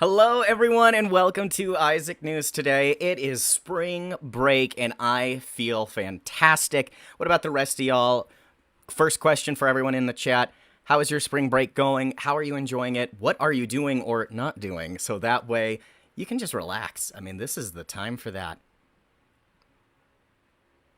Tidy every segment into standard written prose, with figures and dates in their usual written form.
Hello, everyone, and welcome to Isaac News today. It is spring break, and I feel fantastic. What about the rest of y'all? First question for everyone in the chat. How is your spring break going? How are you enjoying it? What are you doing or not doing? So that way you can just relax. I mean, this is the time for that.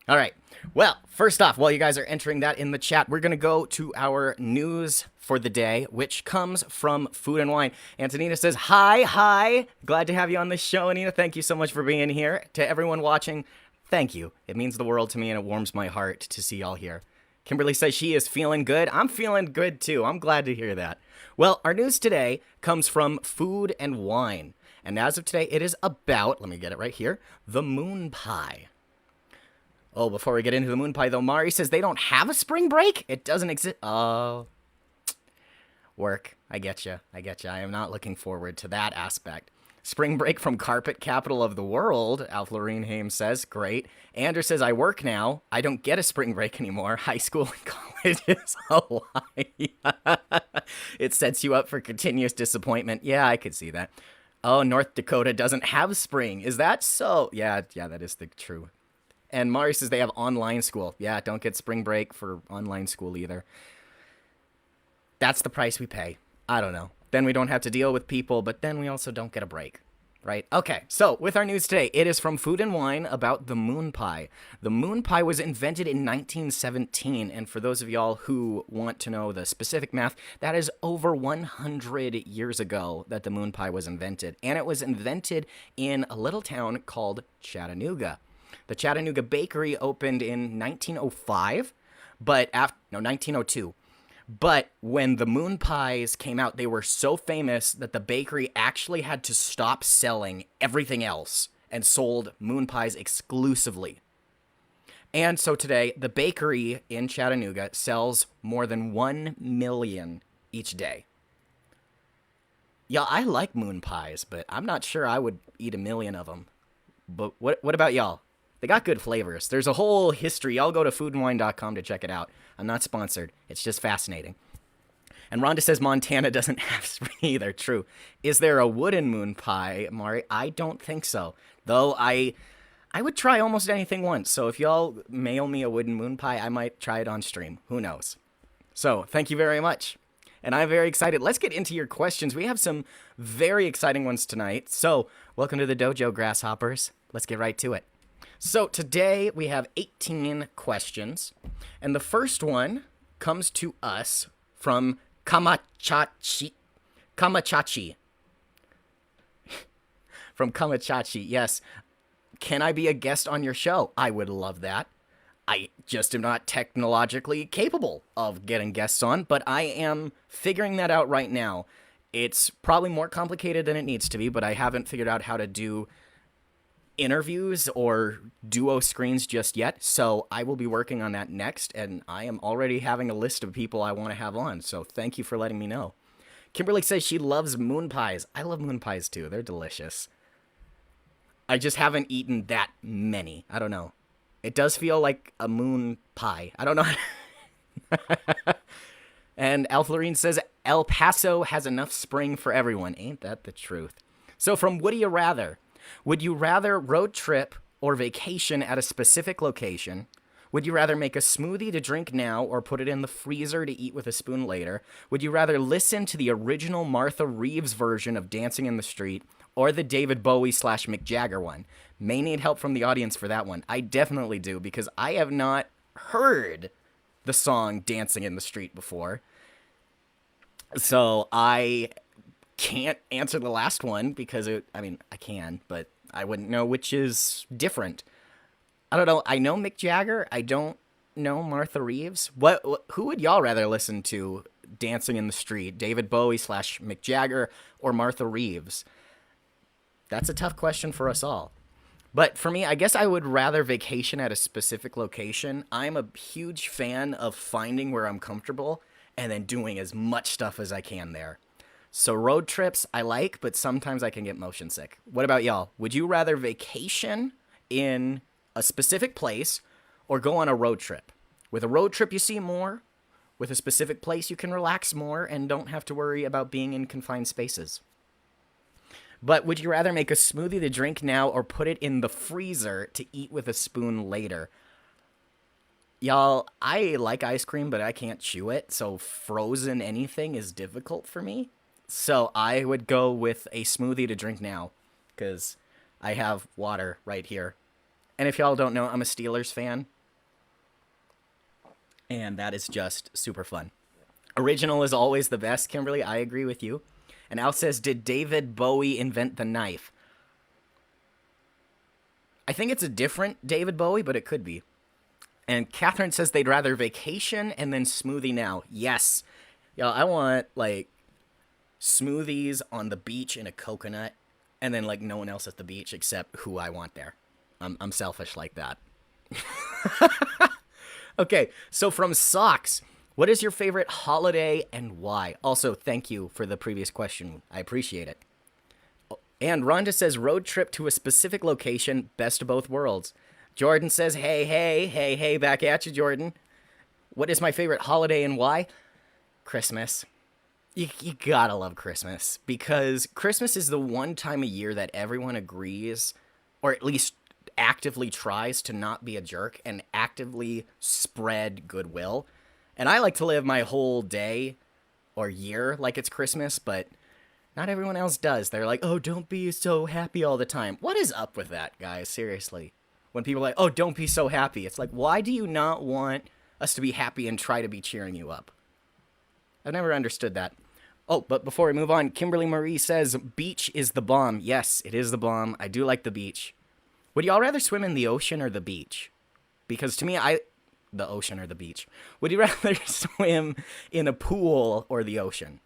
All right. Well, first off, while you guys are entering that in the chat, we're going to go to our news for the day, which comes from Food and Wine. Antonina says, hi. Glad to have you on the show, Anina. Thank you so much for being here. To everyone watching, thank you. It means the world to me, and it warms my heart to see y'all here. Kimberly says she is feeling good. I'm feeling good, too. I'm glad to hear that. Well, our news today comes from Food and Wine. And as of today, it is about, let me get it right here, the moon pie. Oh, before we get into the moon pie, though, Mari says they don't have a spring break? It doesn't exist. Oh. Work. I get you. I am not looking forward to that aspect. Spring break from carpet capital of the world, Alf Lorene Hames says. Great. Andrew says, I work now. I don't get a spring break anymore. High school and college is a lie. It sets you up for continuous disappointment. Yeah, I could see that. Oh, North Dakota doesn't have spring. Is that so? Yeah, that is the true. And Mari says they have online school. Yeah, don't get spring break for online school either. That's the price we pay. I don't know. Then we don't have to deal with people, but then we also don't get a break, right? Okay, so with our news today, it is from Food and Wine about the moon pie. The moon pie was invented in 1917, and for those of y'all who want to know the specific math, that is over 100 years ago that the moon pie was invented. And it was invented in a little town called Chattanooga. The Chattanooga Bakery opened in 1905, 1902. But when the moon pies came out, they were so famous that the bakery actually had to stop selling everything else and sold moon pies exclusively. And so today, the bakery in Chattanooga sells more than 1 million each day. Yeah, I like moon pies, but I'm not sure I would eat 1 million of them. But what about y'all? They got good flavors. There's a whole history. Y'all go to foodandwine.com to check it out. I'm not sponsored. It's just fascinating. And Rhonda says Montana doesn't have spring either. True. Is there a wooden moon pie, Mari? I don't think so. Though I would try almost anything once. So if y'all mail me a wooden moon pie, I might try it on stream. Who knows? So thank you very much. And I'm very excited. Let's get into your questions. We have some very exciting ones tonight. So welcome to the dojo, grasshoppers. Let's get right to it. So today we have 18 questions, and the first one comes to us from Kamachachi. From Kamachachi, yes. Can I be a guest on your show? I would love that. I just am not technologically capable of getting guests on, but I am figuring that out right now. It's probably more complicated than it needs to be, but I haven't figured out how to do interviews or duo screens just yet, so I will be working on that next, and I am already having a list of people I want to have on, so thank you for letting me know. Kimberly says she loves moon pies. I love moon pies too. They're delicious. I just haven't eaten that many. I don't know. It does feel like a moon pie. I don't know. And Alf Lorene says El Paso has enough spring for everyone. Ain't that the truth? So from Would You Rather? Would you rather road trip or vacation at a specific location? Would you rather make a smoothie to drink now or put it in the freezer to eat with a spoon later? Would you rather listen to the original Martha Reeves version of Dancing in the Street or the David Bowie / Mick Jagger one? May need help from the audience for that one. I definitely do, because I have not heard the song Dancing in the Street before. So I can't answer the last one because I can, but I wouldn't know which is different. I don't know. I know Mick Jagger. I don't know Martha Reeves. Who would y'all rather listen to Dancing in the Street? David Bowie / Mick Jagger or Martha Reeves? That's a tough question for us all. But for me, I guess I would rather vacation at a specific location. I'm a huge fan of finding where I'm comfortable and then doing as much stuff as I can there. So road trips I like, but sometimes I can get motion sick. What about y'all? Would you rather vacation in a specific place or go on a road trip? With a road trip, you see more. With a specific place, you can relax more and don't have to worry about being in confined spaces. But would you rather make a smoothie to drink now or put it in the freezer to eat with a spoon later? Y'all, I like ice cream, but I can't chew it, so frozen anything is difficult for me. So I would go with a smoothie to drink now, because I have water right here. And if y'all don't know, I'm a Steelers fan, and that is just super fun. Original is always the best, Kimberly. I agree with you. And Al says, did David Bowie invent the knife? I think it's a different David Bowie, but it could be. And Catherine says they'd rather vacation and then smoothie now. Yes. Yo, I want, like, smoothies on the beach in a coconut, and then, like, no one else at the beach except who I want there. I'm selfish like that. Okay, so from Socks, what is your favorite holiday and why? Also, thank you for the previous question. I appreciate it. And Rhonda says, road trip to a specific location, best of both worlds. Jordan says, hey, back at you, Jordan. What is my favorite holiday and why? Christmas. You gotta love Christmas, because Christmas is the one time a year that everyone agrees, or at least actively tries to not be a jerk and actively spread goodwill. And I like to live my whole day or year like it's Christmas, but not everyone else does. They're like, oh, don't be so happy all the time. What is up with that, guys? Seriously. When people are like, oh, don't be so happy. It's like, why do you not want us to be happy and try to be cheering you up? I've never understood that. Oh, but before we move on, Kimberly Marie says, beach is the bomb. Yes, it is the bomb. I do like the beach. Would y'all rather swim in the ocean or the beach? Because to me, the ocean or the beach. Would you rather swim in a pool or the ocean?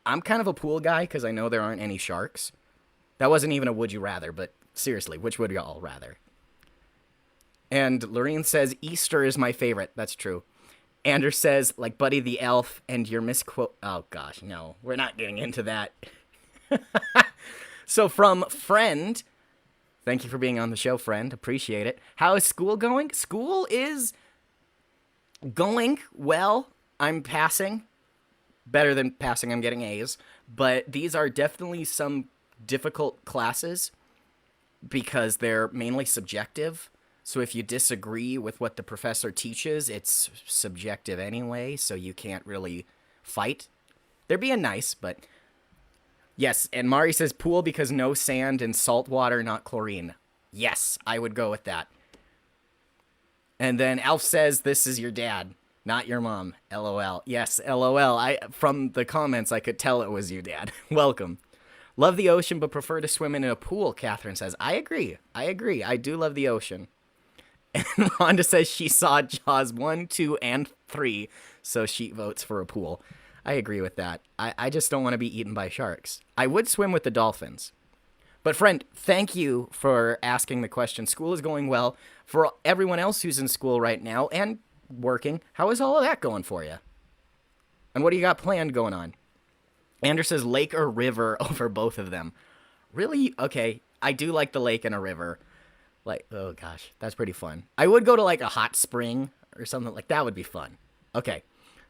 I'm kind of a pool guy because I know there aren't any sharks. That wasn't even a would you rather, but seriously, which would y'all rather? And Lorene says, Easter is my favorite. That's true. Anders says, like Buddy the Elf, and your misquote. Oh, gosh, no. We're not getting into that. So from Friend, thank you for being on the show, Friend. Appreciate it. How is school going? School is going well. I'm passing. Better than passing, I'm getting A's. But these are definitely some difficult classes because they're mainly subjective. So if you disagree with what the professor teaches, it's subjective anyway, so you can't really fight. They're being nice, but yes. And Mari says pool because no sand and salt water, not chlorine. Yes, I would go with that. And then Alf says this is your dad, not your mom. LOL. Yes, LOL. From the comments, I could tell it was you, Dad. Welcome. Love the ocean, but prefer to swim in a pool, Catherine says. I agree. I do love the ocean. And Rhonda says she saw Jaws 1, 2, and 3, so she votes for a pool. I agree with that. I just don't want to be eaten by sharks. I would swim with the dolphins. But friend, thank you for asking the question. School is going well. For everyone else who's in school right now and working, how is all of that going for you? And what do you got planned going on? Anders says lake or river over both of them. Really? Okay, I do like the lake and a river. Like, oh gosh, that's pretty fun. I would go to like a hot spring or something like that would be fun. Okay,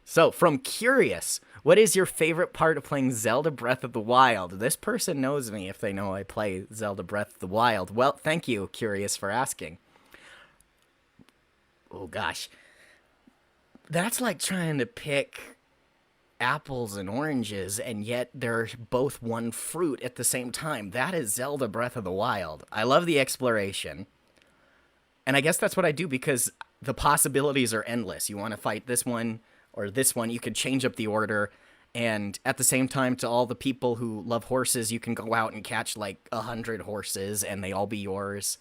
so from Curious, what is your favorite part of playing Zelda Breath of the Wild? This person knows me if they know I play Zelda Breath of the Wild. Well, thank you, Curious, for asking. Oh gosh, that's like trying to pick apples and oranges, and yet they're both one fruit at the same time. That is Zelda Breath of the Wild. I love the exploration. And I guess that's what I do because the possibilities are endless. You want to fight this one or this one, you could change up the order. And at the same time, to all the people who love horses, you can go out and catch like 100 horses and they all be yours.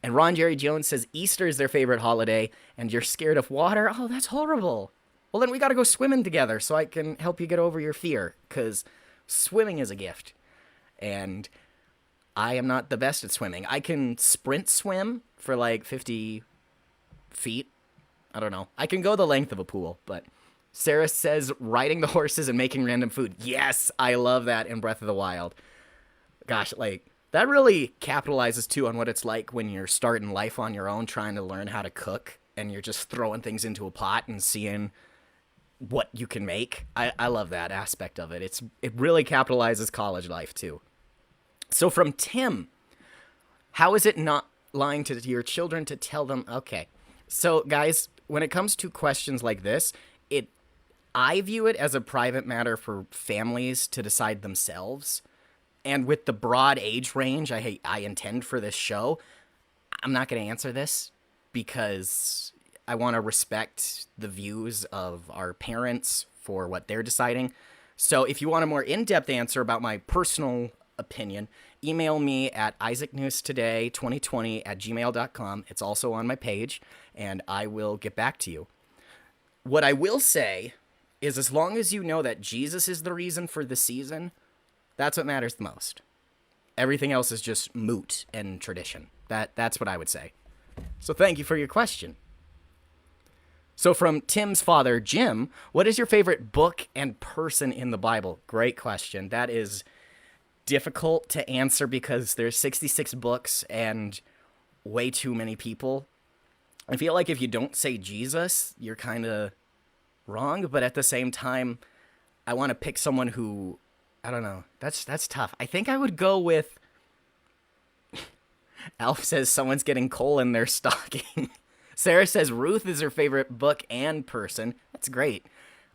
And Ron Jerry Jones says Easter is their favorite holiday and you're scared of water. Oh, that's horrible. Well, then we got to go swimming together so I can help you get over your fear, because swimming is a gift. And I am not the best at swimming. I can sprint swim for like 50 feet. I don't know. I can go the length of a pool, but Sarah says riding the horses and making random food. Yes, I love that in Breath of the Wild. Gosh, like, that really capitalizes, too, on what it's like when you're starting life on your own, trying to learn how to cook, and you're just throwing things into a pot and seeing what you can make. I love that aspect of it. It really capitalizes college life too. So from Tim, how is it not lying to your children to tell them? Okay. So guys, when it comes to questions like this, it I view it as a private matter for families to decide themselves. And with the broad age range I intend for this show, I'm not going to answer this because I want to respect the views of our parents for what they're deciding. So if you want a more in-depth answer about my personal opinion, email me at isaacnewstoday2020@gmail.com. It's also on my page, and I will get back to you. What I will say is, as long as you know that Jesus is the reason for the season, that's what matters the most. Everything else is just moot and tradition. That's what I would say. So thank you for your question. So from Tim's father, Jim, what is your favorite book and person in the Bible? Great question. That is difficult to answer because there's 66 books and way too many people. I feel like if you don't say Jesus, you're kind of wrong, but at the same time, I want to pick someone who, I don't know. That's tough. I think I would go with Alf says someone's getting coal in their stocking. Sarah says Ruth is her favorite book and person. That's great.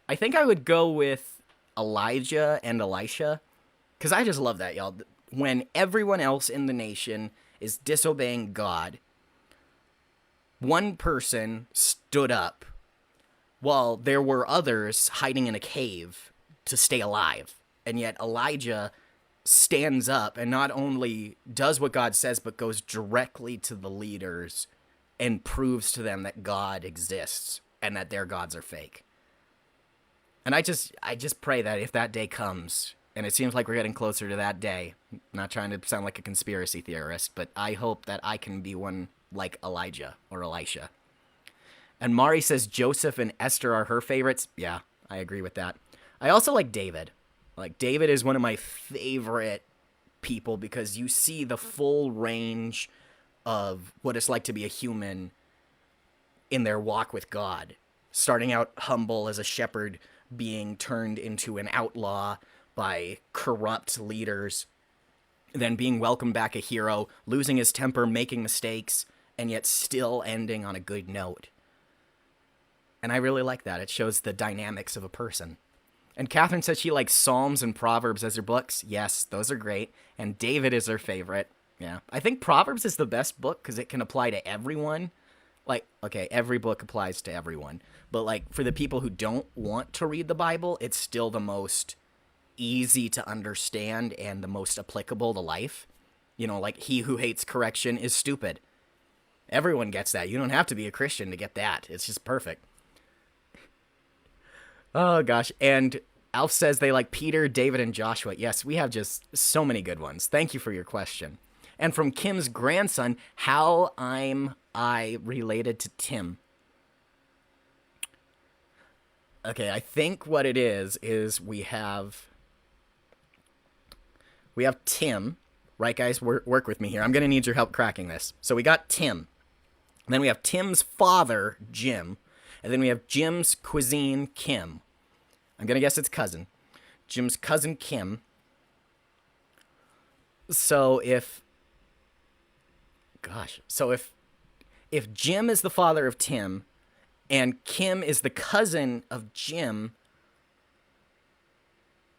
I think I would go with Elijah and Elisha, because I just love that, y'all. When everyone else in the nation is disobeying God, one person stood up while there were others hiding in a cave to stay alive. And yet Elijah stands up and not only does what God says, but goes directly to the leaders and proves to them that God exists and that their gods are fake. And I just pray that if that day comes, and it seems like we're getting closer to that day, I'm not trying to sound like a conspiracy theorist, but I hope that I can be one like Elijah or Elisha. And Mari says Joseph and Esther are her favorites. Yeah, I agree with that. I also like David. Like, David is one of my favorite people because you see the full range of what it's like to be a human in their walk with God. Starting out humble as a shepherd, being turned into an outlaw by corrupt leaders, then being welcomed back a hero, losing his temper, making mistakes, and yet still ending on a good note. And I really like that. It shows the dynamics of a person. And Catherine says she likes Psalms and Proverbs as her books. Yes, those are great. And David is her favorite. Yeah. I think Proverbs is the best book because it can apply to everyone. Like, okay, every book applies to everyone. But, like, for the people who don't want to read the Bible, it's still the most easy to understand and the most applicable to life. You know, like, he who hates correction is stupid. Everyone gets that. You don't have to be a Christian to get that. It's just perfect. Oh, gosh. And Alf says they like Peter, David, and Joshua. Yes, we have just so many good ones. Thank you for your question. And from Kim's grandson, how am I related to Tim? Okay, I think what it is we have Tim. Right, guys? Work with me here. I'm going to need your help cracking this. So we got Tim. Then we have Tim's father, Jim. And then we have Jim's cuisine, Kim. I'm going to guess it's cousin. Jim's cousin, Kim. So if Jim is the father of Tim and Kim is the cousin of Jim,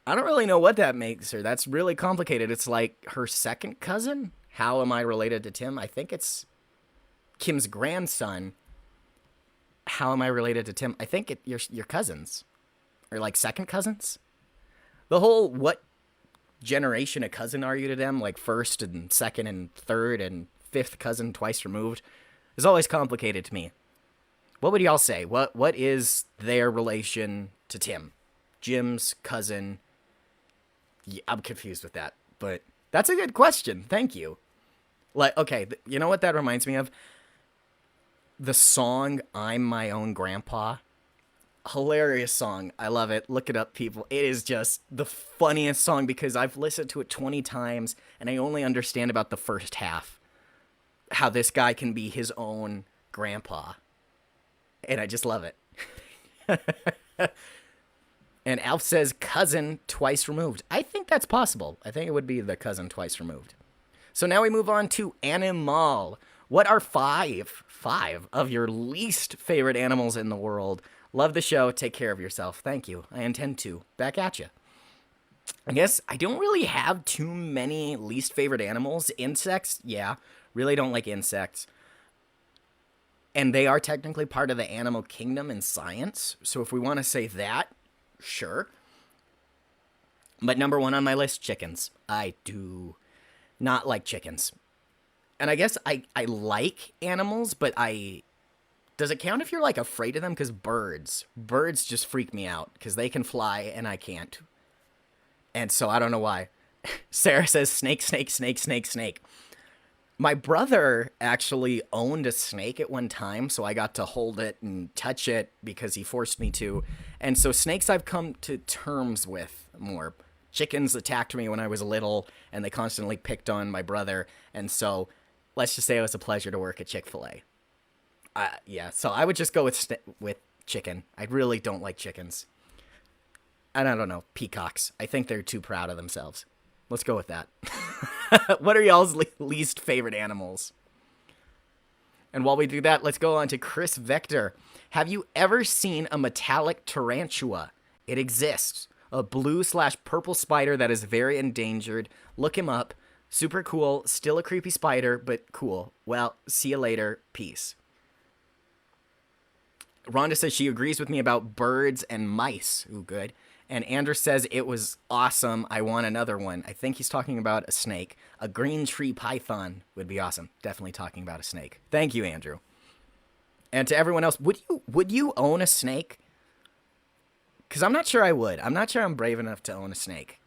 I don't really know what that makes her. That's really complicated. It's like her second cousin? How am I related to Tim? I think it's Kim's grandson. How am I related to Tim? I think you're cousins. Or like second cousins? The whole what generation a cousin are you to them? Like first and second and third and fifth cousin twice removed is always complicated to me. What would y'all say? What is their relation to Tim? Jim's cousin. Yeah, I'm confused with that, but that's a good question. Thank you. Like, okay, you know what that reminds me of? The song I'm My Own Grandpa. Hilarious song. I love it. Look it up, people. It is just the funniest song because I've listened to it 20 times and I only understand about the first half. How this guy can be his own grandpa. And I just love it. And Alf says cousin twice removed. I think that's possible. I think it would be the cousin twice removed. So now we move on to animal. What are five of your least favorite animals in the world? Love the show. Take care of yourself. Thank you. I intend to. Back at you. I guess I don't really have too many least favorite animals. Insects, yeah. Really don't like insects. And they are technically part of the animal kingdom in science. So if we want to say that, sure. But number one on my list, chickens. I do not like chickens. And I guess I like animals, but does it count if you're like afraid of them? Because birds just freak me out because they can fly and I can't. And so I don't know why. Sarah says snake, snake, snake, snake, snake. My brother actually owned a snake at one time, so I got to hold it and touch it because he forced me to. And so snakes I've come to terms with more. Chickens attacked me when I was little, and they constantly picked on my brother. And so let's just say it was a pleasure to work at Chick-fil-A. Yeah, so I would just go with chicken. I really don't like chickens. And I don't know, peacocks. I think they're too proud of themselves. Let's go with that. What are y'all's least favorite animals? And while we do that, let's go on to Chris Vector. Have you ever seen a metallic tarantula? It exists. A blue/purple spider that is very endangered. Look him up. Super cool. Still a creepy spider, but cool. Well, see you later. Peace. Rhonda says she agrees with me about birds and mice. Ooh, good. And Andrew says it was awesome. I want another one. I think he's talking about a snake. A green tree python would be awesome. Definitely talking about a snake. Thank you, Andrew. And to everyone else, would you own a snake? Because I'm not sure I would. I'm not sure I'm brave enough to own a snake.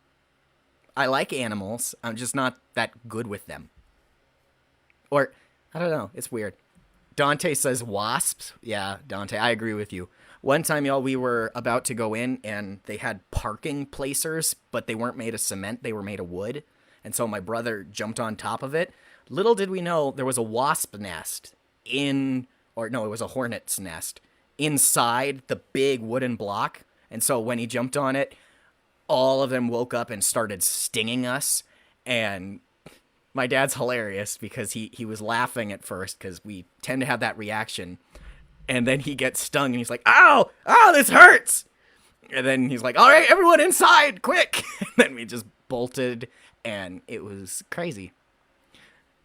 I like animals. I'm just not that good with them. Or, I don't know. It's weird. Dante says wasps. Yeah, Dante, I agree with you. One time, y'all, we were about to go in, and they had parking placers, but they weren't made of cement. They were made of wood. And so my brother jumped on top of it. Little did we know there was a wasp nest it was a hornet's nest inside the big wooden block. And so when he jumped on it, all of them woke up and started stinging us. And my dad's hilarious because he was laughing at first because we tend to have that reaction. And then he gets stung and he's like, ow, this hurts. And then he's like, all right, everyone inside, quick. And then we just bolted and it was crazy.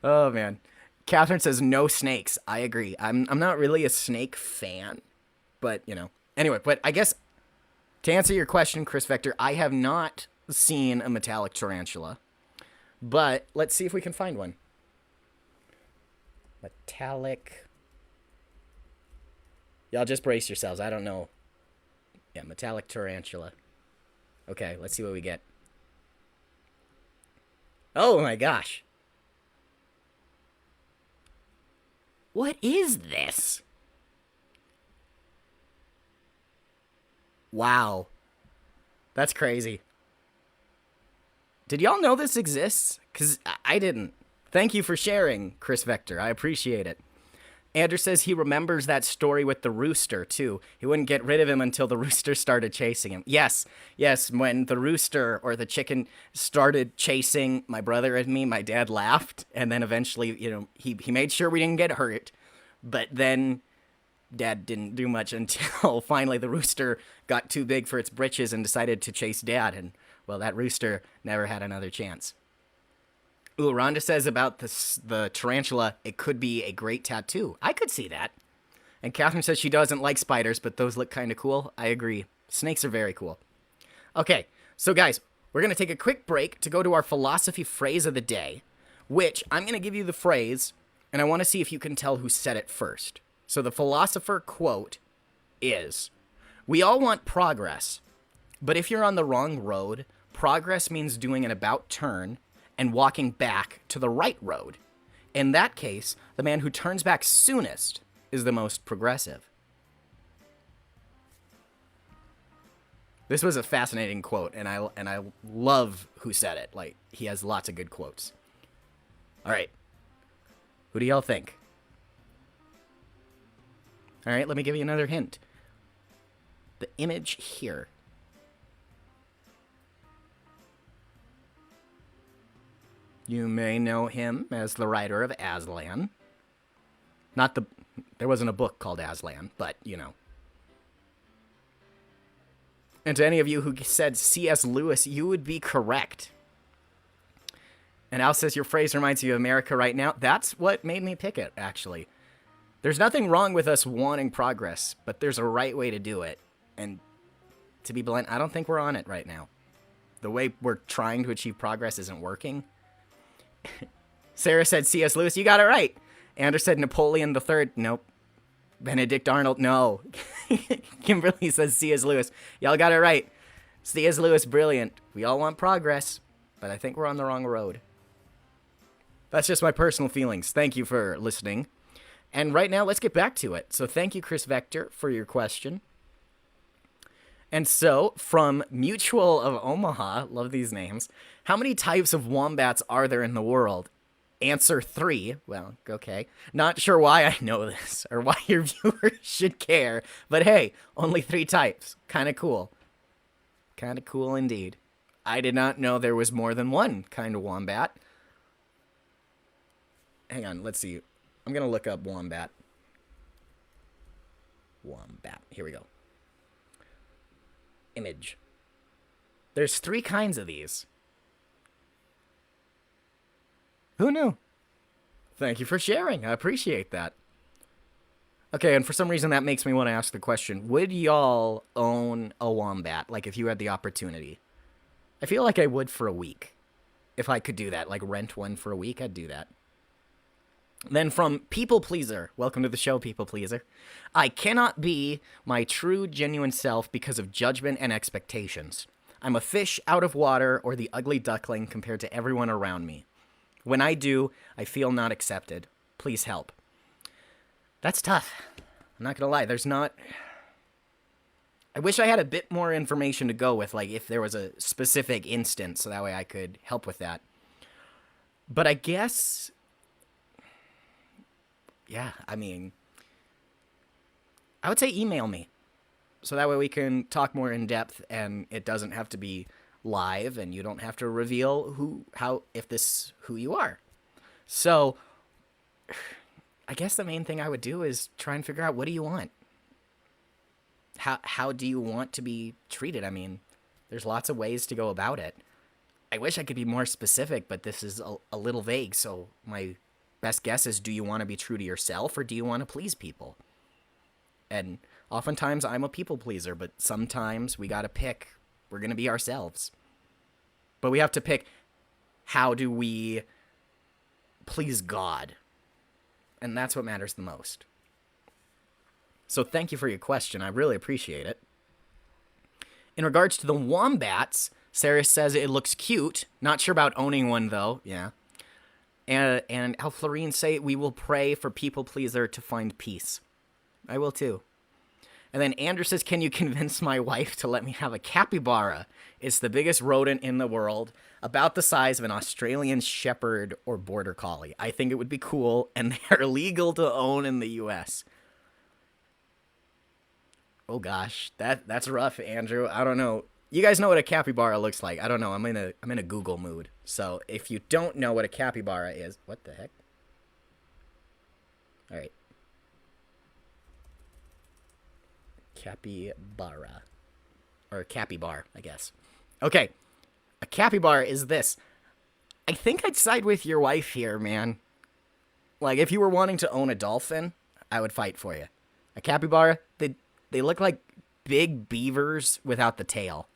Oh, man. Catherine says no snakes. I agree. I'm not really a snake fan, but, Anyway, but I guess to answer your question, Chris Vector, I have not seen a metallic tarantula, but let's see if we can find one. Metallic. Y'all just brace yourselves. I don't know. Yeah, metallic tarantula. Okay, let's see what we get. Oh my gosh. What is this? Wow. That's crazy. Did y'all know this exists? Because I didn't. Thank you for sharing, Chris Vector. I appreciate it. Andrew says he remembers that story with the rooster, too. He wouldn't get rid of him until the rooster started chasing him. Yes, when the rooster or the chicken started chasing my brother and me, my dad laughed. And then eventually, he made sure we didn't get hurt. But then Dad didn't do much until finally the rooster got too big for its britches and decided to chase Dad. And, well, that rooster never had another chance. Ooh, Rhonda says about the tarantula, it could be a great tattoo. I could see that. And Catherine says she doesn't like spiders, but those look kind of cool. I agree. Snakes are very cool. Okay, so guys, we're going to take a quick break to go to our philosophy phrase of the day, which I'm going to give you the phrase, and I want to see if you can tell who said it first. So the philosopher quote is, "We all want progress, but if you're on the wrong road, progress means doing an about turn and walking back to the right road. In that case, the man who turns back soonest is the most progressive." This was a fascinating quote, and I love who said it. Like, he has lots of good quotes. All right. Who do y'all think? All right, let me give you another hint. The image here You may know him as the writer of Aslan. Not the... There wasn't a book called Aslan, but, you know. And to any of you who said C.S. Lewis, you would be correct. And Al says, your phrase reminds you of America right now. That's what made me pick it, actually. There's nothing wrong with us wanting progress, but there's a right way to do it. And to be blunt, I don't think we're on it right now. The way we're trying to achieve progress isn't working. Sarah said C.S. Lewis, you got it right. Anders said Napoleon III. Nope. Benedict Arnold. No. Kimberly says C.S. Lewis. Y'all got it right. C.S. Lewis, brilliant. We all want progress, but I think we're on the wrong road. That's just my personal feelings. Thank you for listening. And right now, let's get back to it. So thank you, Chris Vector, for your question. And so, from Mutual of Omaha, love these names, how many types of wombats are there in the world? Answer 3. Well, okay. Not sure why I know this, or why your viewers should care, but hey, only 3 types. Kind of cool. Kind of cool indeed. I did not know there was more than one kind of wombat. Hang on, let's see. I'm going to look up wombat. Wombat. Here we go. Image. There's 3 kinds of these. Who knew? Thank you for sharing. I appreciate that. Okay, and for some reason that makes me want to ask the question, would y'all own a wombat, like if you had the opportunity? I feel like I would for a week. If I could do that, like rent one for a week, I'd do that. Then from People Pleaser, welcome to the show, People Pleaser. I cannot be my true, genuine self because of judgment and expectations. I'm a fish out of water or the ugly duckling compared to everyone around me. When I do, I feel not accepted. Please help. That's tough. I'm not going to lie. There's not... I wish I had a bit more information to go with, like if there was a specific instance, so that way I could help with that. But I guess... Yeah, I mean, I would say email me. So that way we can talk more in depth and it doesn't have to be live and you don't have to reveal who you are. So I guess the main thing I would do is try and figure out, what do you want? How do you want to be treated? I mean, there's lots of ways to go about it. I wish I could be more specific, but this is a little vague. So my best guess is, do you want to be true to yourself or do you want to please people? And oftentimes I'm a people pleaser, but sometimes we got to pick. We're going to be ourselves. But we have to pick, how do we please God? And that's what matters the most. So thank you for your question. I really appreciate it. In regards to the wombats, Sarah says it looks cute. Not sure about owning one, though. Yeah. And Al Florine say, we will pray for people pleaser to find peace. I will too. And then Andrew says, can you convince my wife to let me have a capybara? It's the biggest rodent in the world, about the size of an Australian shepherd or border collie. I think it would be cool, and they are legal to own in the U.S. Oh gosh, that's rough, Andrew. I don't know. You guys know what a capybara looks like. I don't know. I'm in a Google mood. So if you don't know what a capybara is, what the heck? All right. Capybara. Or capybar, I guess. Okay. A capybara is this. I think I'd side with your wife here, man. Like, if you were wanting to own a dolphin, I would fight for you. A capybara, they look like big beavers without the tail.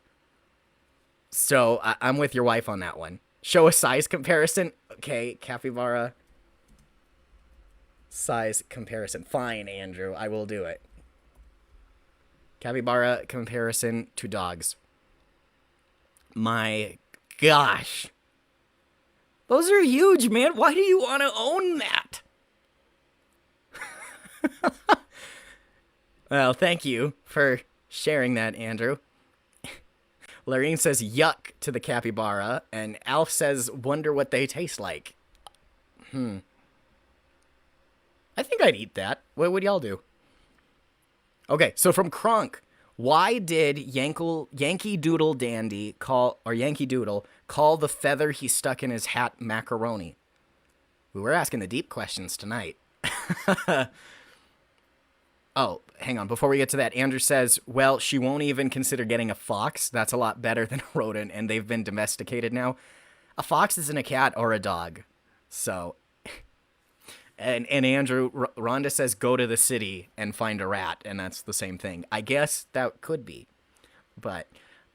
So I'm with your wife on that one. Show a size comparison. Okay, capybara. Size comparison. Fine, Andrew. I will do it. Capybara comparison to dogs. My gosh. Those are huge, man. Why do you want to own that? Well, thank you for sharing that, Andrew. Lorraine says yuck to the capybara, and Alf says wonder what they taste like. I think I'd eat that. What would y'all do? Okay, so from Kronk, Why did Yankee Doodle Dandy call, or Yankee Doodle, call the feather he stuck in his hat macaroni? We're asking the deep questions tonight. Oh, hang on. Before we get to that, Andrew says, well, she won't even consider getting a fox. That's a lot better than a rodent, and they've been domesticated now. A fox isn't a cat or a dog. So, and Andrew, Rhonda says, go to the city and find a rat, and that's the same thing. I guess that could be. But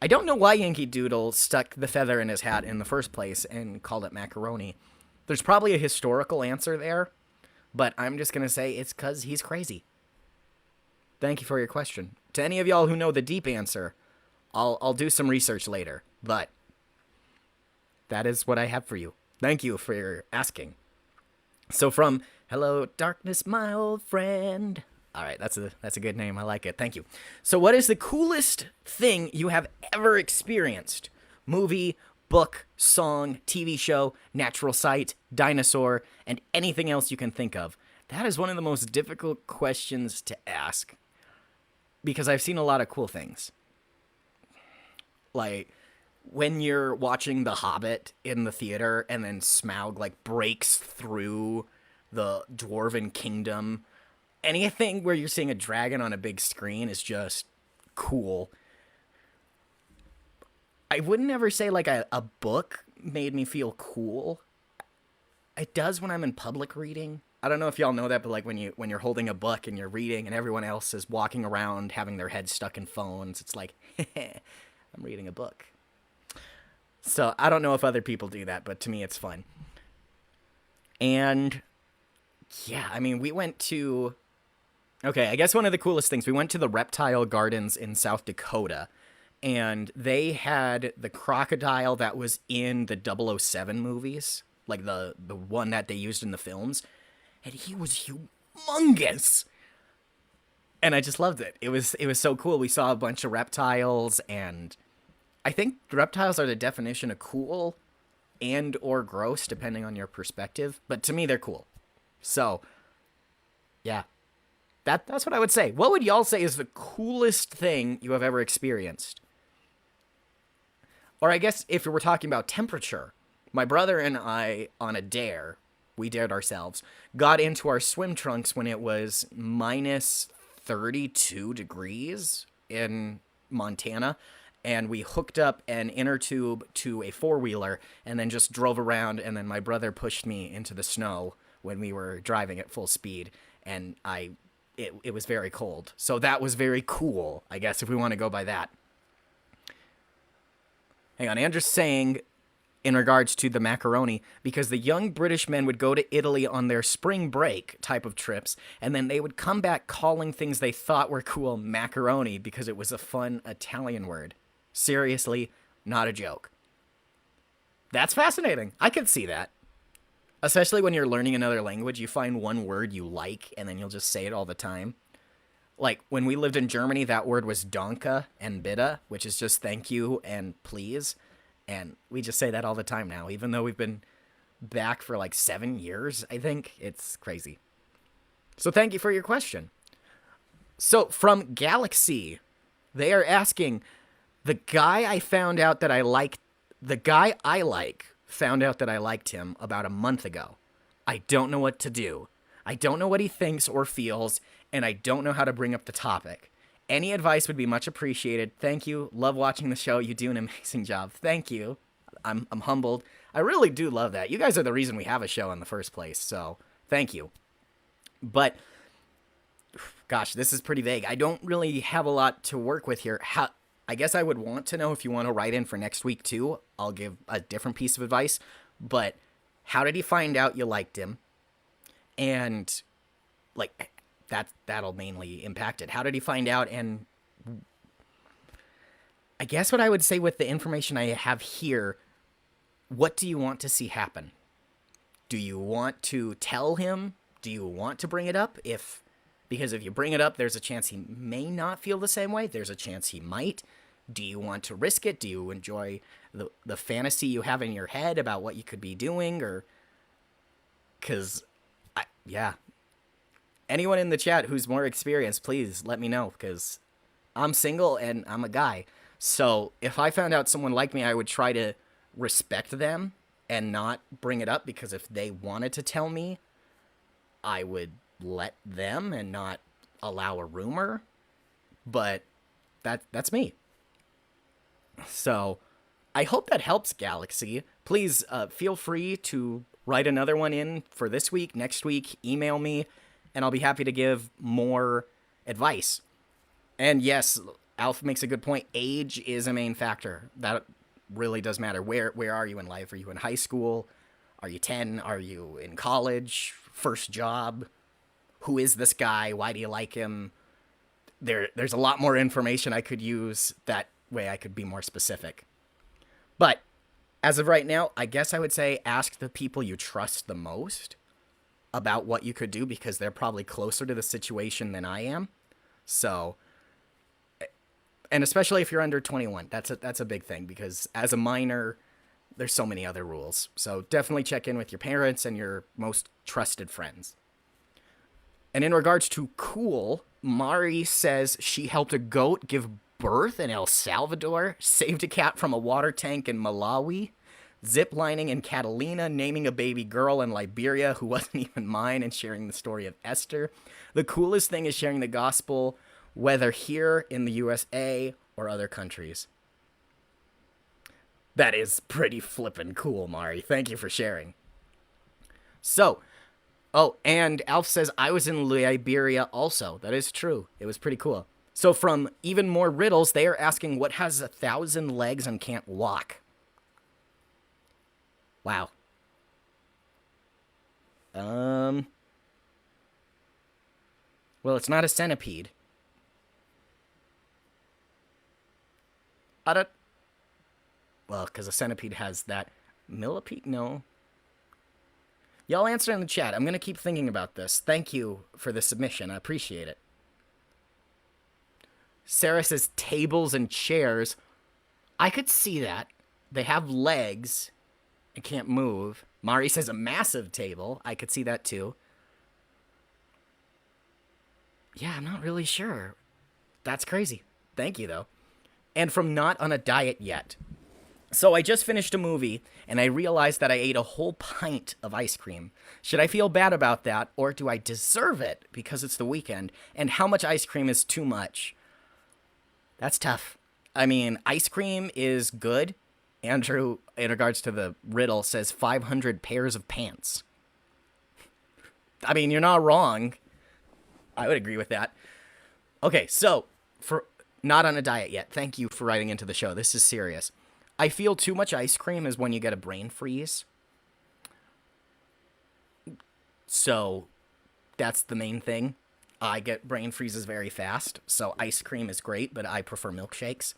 I don't know why Yankee Doodle stuck the feather in his hat in the first place and called it macaroni. There's probably a historical answer there, but I'm just going to say it's because he's crazy. Thank you for your question. To any of y'all who know the deep answer, I'll do some research later, but that is what I have for you. Thank you for your asking. So from Hello Darkness, my old friend. All right, that's a good name. I like it. Thank you. So what is the coolest thing you have ever experienced? Movie, book, song, TV show, natural sight, dinosaur, and anything else you can think of. That is one of the most difficult questions to ask, because I've seen a lot of cool things. Like when you're watching The Hobbit in the theater and then Smaug like breaks through the dwarven kingdom. Anything where you're seeing a dragon on a big screen is just cool. I wouldn't ever say like a book made me feel cool. It does when I'm in public reading. I don't know if y'all know that, but like when you're holding a book and you're reading and everyone else is walking around having their heads stuck in phones, it's like, I'm reading a book. So I don't know if other people do that, but to me it's fun. And yeah, I mean, we went to, okay, I guess one of the coolest things, we went to the reptile gardens in South Dakota, and they had the crocodile that was in the 007 movies, like the one that they used in the films. And he was humongous. And I just loved it. It was so cool. We saw a bunch of reptiles, and I think reptiles are the definition of cool and or gross, depending on your perspective. But to me, they're cool. So, yeah. That's what I would say. What would y'all say is the coolest thing you have ever experienced? Or I guess if we're talking about temperature, my brother and I, on a dare, we dared ourselves, got into our swim trunks when it was minus 32 degrees in Montana, and we hooked up an inner tube to a four-wheeler and then just drove around, and then my brother pushed me into the snow when we were driving at full speed, and it was very cold. So that was very cool, I guess, if we want to go by that. Hang on, Andrew's saying, in regards to the macaroni, because the young British men would go to Italy on their spring break type of trips, and then they would come back calling things they thought were cool macaroni because it was a fun Italian word. Seriously, not a joke. That's fascinating. I could see that. Especially when you're learning another language, you find one word you like, and then you'll just say it all the time. Like, when we lived in Germany, that word was danke and bitte, which is just thank you and please. And we just say that all the time now, even though we've been back for like 7 years, I think. It's crazy. So thank you for your question. So from Galaxy, they are asking, the guy I like found out that I liked him about a month ago. I don't know what to do. I don't know what he thinks or feels, and I don't know how to bring up the topic. Any advice would be much appreciated. Thank you. Love watching the show. You do an amazing job. Thank you. I'm humbled. I really do love that. You guys are the reason we have a show in the first place, so thank you. But, gosh, this is pretty vague. I don't really have a lot to work with here. I guess I would want to know if you want to write in for next week, too. I'll give a different piece of advice. But how did he find out you liked him? And, like, that'll mainly impact it. How did he find out? And I guess what I would say with the information I have here, what do you want to see happen? Do you want to tell him? Do you want to bring it up? Because if you bring it up, there's a chance he may not feel the same way. There's a chance he might. Do you want to risk it? Do you enjoy the fantasy you have in your head about what you could be doing? Or, yeah. Anyone in the chat who's more experienced, please let me know, because I'm single and I'm a guy. So if I found out someone liked me, I would try to respect them and not bring it up, because if they wanted to tell me, I would let them and not allow a rumor. But that's me. So I hope that helps, Galaxy. Please feel free to write another one in for this week, next week, email me, and I'll be happy to give more advice. And yes, Alf makes a good point. Age is a main factor. That really does matter. Where are you in life? Are you in high school? Are you 10? Are you in college? First job? Who is this guy? Why do you like him? There's a lot more information I could use. That way I could be more specific. But as of right now, I guess I would say ask the people you trust the most about what you could do, because they're probably closer to the situation than I am. So, and especially if you're under 21, that's a big thing, because as a minor, there's so many other rules. So definitely check in with your parents and your most trusted friends. And in regards to cool, Mari says she helped a goat give birth in El Salvador, saved a cat from a water tank in Malawi, ziplining in Catalina, naming a baby girl in Liberia who wasn't even mine, and sharing the story of Esther. The coolest thing is sharing the gospel, whether here in the USA or other countries. That is pretty flippin' cool, Mari. Thank you for sharing. So, oh, and Alf says, I was in Liberia also. That is true. It was pretty cool. So from even more riddles, they are asking what has 1,000 legs and can't walk. Wow. Well, it's not a centipede. I don't... Well, because a centipede has that... Millipede? No. Y'all answer in the chat. I'm going to keep thinking about this. Thank you for the submission. I appreciate it. Sarah says tables and chairs. I could see that. They have legs and can't move. Mari says a massive table. I could see that too. Yeah, I'm not really sure. That's crazy. Thank you, though. And from not on a diet yet. So I just finished a movie, and I realized that I ate a whole pint of ice cream. Should I feel bad about that, or do I deserve it because it's the weekend? And how much ice cream is too much? That's tough. I mean, ice cream is good. Andrew, in regards to the riddle, says 500 pairs of pants. I mean, you're not wrong. I would agree with that. Okay, so, for not on a diet yet, thank you for writing into the show. This is serious. I feel too much ice cream is when you get a brain freeze. So, that's the main thing. I get brain freezes very fast, so ice cream is great, but I prefer milkshakes.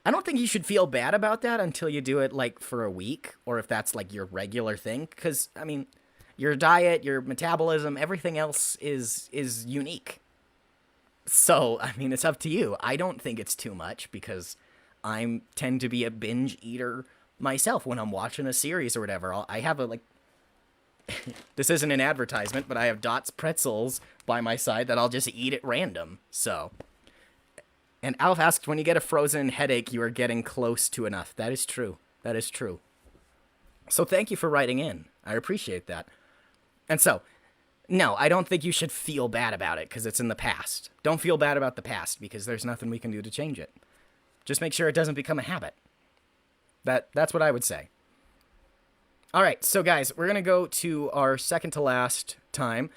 I don't think you should feel bad about that until you do it, like, for a week, or if that's, like, your regular thing, because, I mean, your diet, your metabolism, everything else is unique. So, I mean, it's up to you. I don't think it's too much, because I tend to be a binge eater myself when I'm watching a series or whatever. I have a, like, this isn't an advertisement, but I have Dot's Pretzels by my side that I'll just eat at random, so. And Alf asks, when you get a frozen headache, you are getting close to enough. That is true. That is true. So thank you for writing in. I appreciate that. And so, no, I don't think you should feel bad about it because it's in the past. Don't feel bad about the past because there's nothing we can do to change it. Just make sure it doesn't become a habit. That's what I would say. All right, so guys, we're going to go to our second to last time,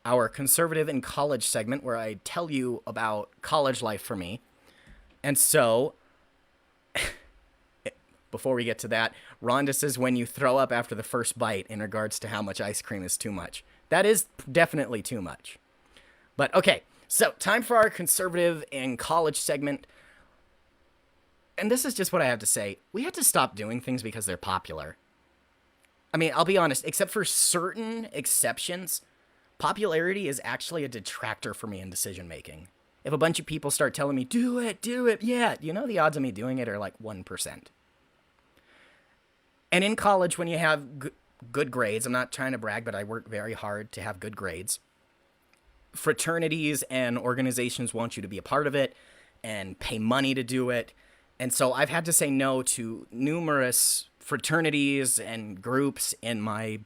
our conservative in college segment, where I tell you about college life for me. And so, before we get to that, Rhonda says when you throw up after the first bite in regards to how much ice cream is too much. That is definitely too much. But okay, so time for our conservative in college segment. And this is just what I have to say. We have to stop doing things because they're popular. I mean, I'll be honest, except for certain exceptions, popularity is actually a detractor for me in decision making. If a bunch of people start telling me, do it, yeah, you know the odds of me doing it are like 1%. And in college, when you have good grades, I'm not trying to brag, but I work very hard to have good grades. Fraternities and organizations want you to be a part of it. and pay money to do it. And so I've had to say no to numerous fraternities and groups in my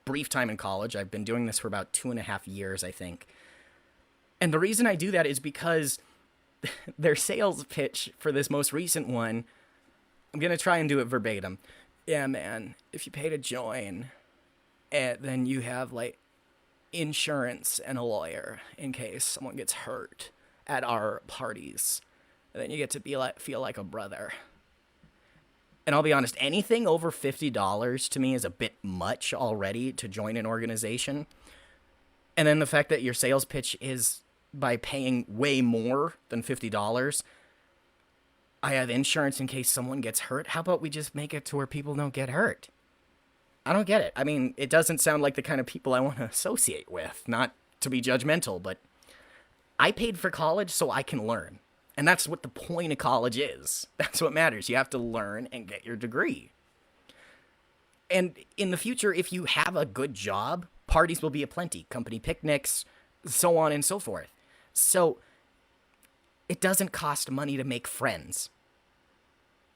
brief time in college. I've been doing this for about 2.5 years, I think. And the reason I do that is because their sales pitch for this most recent one, I'm going to try and do it verbatim. Yeah, man, if you pay to join, then you have like insurance and a lawyer in case someone gets hurt at our parties. And then you get to feel like a brother. And I'll be honest, anything over $50 to me is a bit much already to join an organization. And then the fact that your sales pitch is by paying way more than $50. I have insurance in case someone gets hurt. How about we just make it to where people don't get hurt? I don't get it. I mean, it doesn't sound like the kind of people I want to associate with. Not to be judgmental, but I paid for college so I can learn. And that's what the point of college is. That's what matters. You have to learn and get your degree. And in the future, if you have a good job, parties will be aplenty. Company picnics, so on and so forth. So it doesn't cost money to make friends.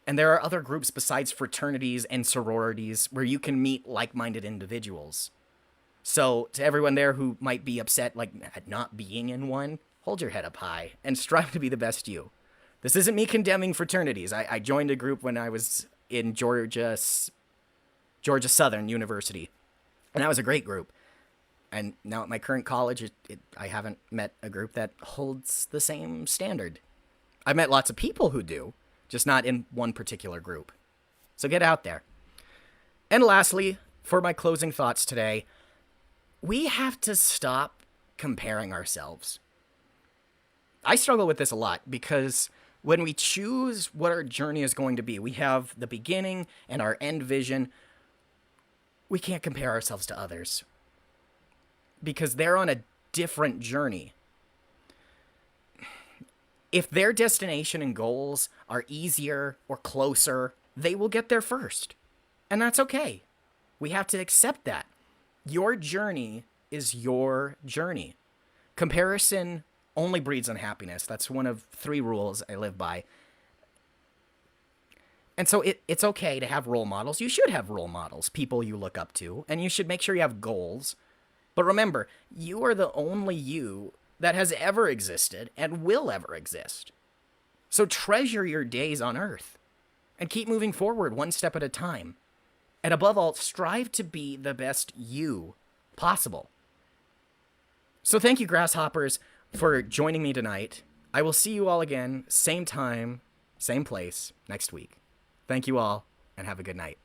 And there are other groups besides fraternities and sororities where you can meet like-minded individuals. So to everyone there who might be upset at not being in one, hold your head up high and strive to be the best you. This isn't me condemning fraternities. I joined a group when I was in Georgia Southern University, and that was a great group. And now at my current college, I haven't met a group that holds the same standard. I've met lots of people who do, just not in one particular group. So get out there. And lastly, for my closing thoughts today, we have to stop comparing ourselves. I struggle with this a lot because when we choose what our journey is going to be, we have the beginning and our end vision. We can't compare ourselves to others because they're on a different journey. If their destination and goals are easier or closer, they will get there first. And that's okay. We have to accept that. Your journey is your journey. Comparison only breeds unhappiness. That's one of 3 rules I live by. And so it's okay to have role models. You should have role models, people you look up to, and you should make sure you have goals. But remember, you are the only you that has ever existed and will ever exist. So treasure your days on Earth and keep moving forward one step at a time. And above all, strive to be the best you possible. So thank you, Grasshoppers, for joining me tonight. I will see you all again, same time, same place, next week. Thank you all, and have a good night.